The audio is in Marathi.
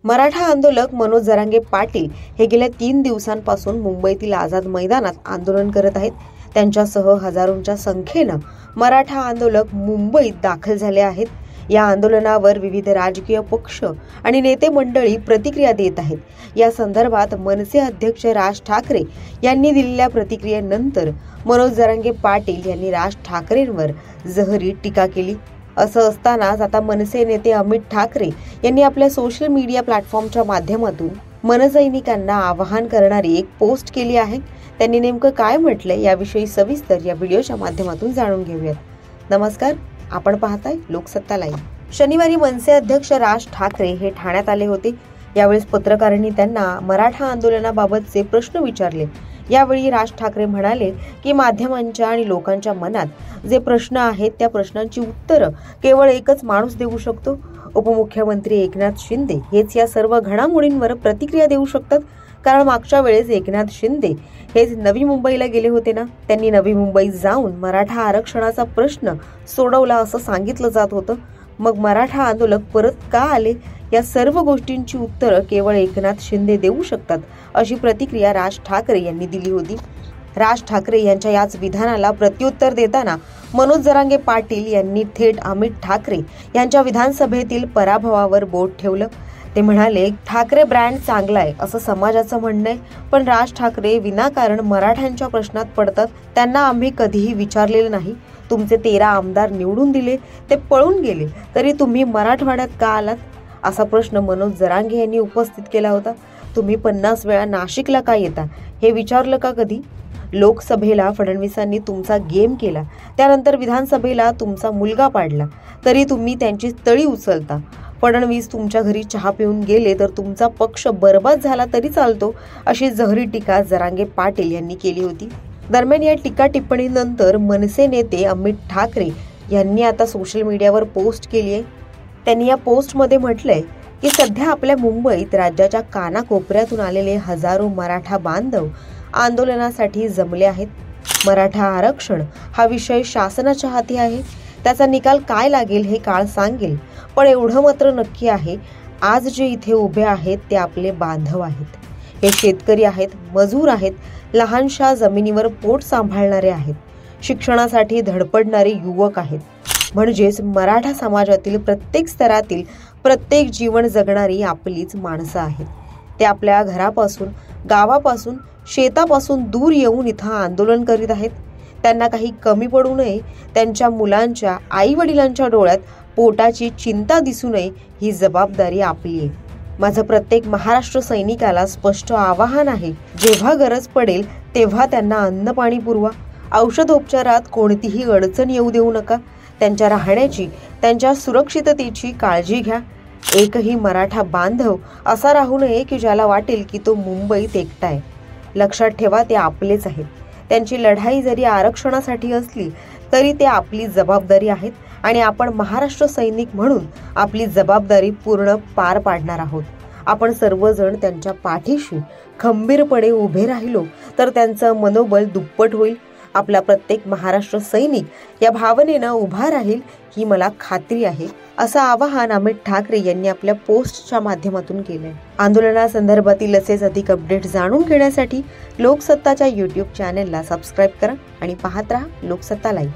मराठा आंदोलक मनोज जरांगे पाटील हे गेल्या 3 दिवसांपासून मुंबईतील आझाद मैदानात आंदोलन करत आहेत। त्यांच्यासह हजारोंच्या संख्येनं मराठा आंदोलक मुंबईत दाखल झाले आहेत। या आंदोलनावर विविध राजकीय पक्ष आणि नेते मंडळी प्रतिक्रिया देत आहेत। या संदर्भात मनसे अध्यक्ष राज ठाकरे यांनी दिलेल्या प्रतिक्रियेनंतर मनोज जरांगे पाटील यांनी राज ठाकरेंवर जहरी टीका केली। असं असतानाच आता मनसे नेते अमित ठाकरे यांनी आपल्या सोशल मीडिया प्लॅटफॉर्मच्या माध्यमातून मनसैनिकांना आवाहन करणारी एक पोस्ट केली आहे। त्यांनी नेमकं काय म्हटलंय याविषयी सविस्तर या व्हिडिओच्या माध्यमातून जाणून घेऊयात। नमस्कार, आपण पाहताय लोकसत्ता लाईव्ह। शनिवारी मनसे अध्यक्ष राज ठाकरे हे ठाण्यात आले होते। यावेळेस पत्रकारांनी त्यांना मराठा आंदोलनाबाबतचे प्रश्न विचारले। यावेळी राज ठाकरे म्हणाले की माध्यमांच्या आणि लोकांच्या मनात जे प्रश्न आहेत त्या प्रश्नांची उत्तरं केवळ एकच माणूस देऊ शकतो। उपमुख्यमंत्री एकनाथ शिंदे हेच या सर्व घडामोडींवर प्रतिक्रिया देऊ शकतात, कारण मागच्या वेळेस एकनाथ शिंदे हेच नवी मुंबईला गेले होते ना। त्यांनी नवी मुंबईत जाऊन मराठा आरक्षणाचा प्रश्न सोडवला असं सांगितलं जात होतं। मग मराठा आंदोलक परत का आले, या सर्व गोष्टींची उत्तरं केवळ एकनाथ शिंदे देऊ शकतात, अशी प्रतिक्रिया राज ठाकरे यांनी दिली होती। राज ठाकरे यांच्या याच विधानाला प्रत्युत्तर देताना मनोज जरांगे पाटील यांनी थेट अमित ठाकरे यांच्या विधानसभेतील पराभवावर बोट ठेवलं। ते म्हणाले, ठाकरे ब्रँड चांगला आहे असं समाजाचं म्हणणं आहे, पण राज ठाकरे विनाकारण मराठ्यांच्या प्रश्नात पडतात। त्यांना आम्ही कधीही विचारलेलं नाही। तुमचे 13 आमदार निवडून दिले, ते पळून गेले, तरी तुम्ही मराठवाड्यात का आलात, असा प्रश्न मनोज जरांगे यांनी उपस्थित केला होता। तुम्ही 50 वेळा नाशिकला का येता हे विचारलं का कधी? लोकसभेला फडणवीसांनी तुमचा गेम केला, त्यानंतर विधानसभेला तुमचा मुलगा पाडला, तरी तुम्ही त्यांची तळी उचलता। फडणवीस तुमच्या घरी चहा पिऊन गेले तर तुमचा पक्ष बरबाद झाला तरी चालतो, अशी जहरी टीका जरांगे पाटील यांनी केली होती। दरम्यान या टीका टिप्पणीनंतर मनसे नेते अमित ठाकरे यांनी आता सोशल मीडियावर पोस्ट केली आहे। त्यांनी या पोस्टमध्ये म्हटलंय की सध्या आपल्या मुंबईत राज्याच्या कानाकोपऱ्यातून आलेले हजारो मराठा बांधव आंदोलनासाठी जमले आहेत। मराठा आरक्षण हा विषय शासनाच्या हाती आहे, त्याचा निकाल काय लागेल हे काळ सांगेल, पण एवढं मात्र नक्की आहे, आज जे इथे उभे आहेत ते आपले बांधव आहेत। हे शेतकरी आहेत, मजूर आहेत, लहानशा जमिनीवर पोट सांभाळणारे आहेत, शिक्षणासाठी धडपडणारे युवक आहेत, म्हणजेच मराठा समाजातील प्रत्येक स्तरातील प्रत्येक जीवन जगणारी आपलीच माणसं आहेत। ते आपल्या घरापासून, गावापासून, शेतापासून दूर येऊन इथं आंदोलन करीत आहेत। त्यांना काही कमी पडू नये, त्यांच्या मुलांच्या, आई वडिलांच्या डोळ्यात पोटाची चिंता दिसू नये, ही जबाबदारी आपली आहे। माझं प्रत्येक महाराष्ट्र सैनिकाला स्पष्ट आवाहन आहे, जेव्हा गरज पडेल तेव्हा त्यांना अन्न पाणी पुरवा। औषधोपचारात कोणतीही अडचण येऊ देऊ नका। त्यांच्या राहण्याची, त्यांच्या सुरक्षिततेची काळजी घ्या। एकही मराठा बांधव असा राहू नये की ज्याला वाटेल की तो मुंबईत एकटा आहे। लक्षात ठेवा, ते आपलेच आहेत। त्यांची लढाई जरी आरक्षणासाठी असली तरी ते आपली जबाबदारी आहेत आणि आपण महाराष्ट्र सैनिक म्हणून आपली जबाबदारी पूर्ण पार पाडणार आहोत। आपण सर्वजण त्यांच्या पाठीशी खंबीरपणे उभे राहिलो तर त्यांचं मनोबल दुप्पट होईल। आपला प्रत्येक महाराष्ट्र सैनिक या भावनेनं उभा राहील, ही मला खात्री आहे, असं आवाहन अमित ठाकरे यांनी आपल्या पोस्टच्या माध्यमातून केलंय। आंदोलनासंदर्भातील असेच अधिक अपडेट जाणून घेण्यासाठी लोकसत्ताच्या YouTube चॅनलला सबस्क्राईब करा आणि पाहत राहा लोकसत्ता लाईव्ह।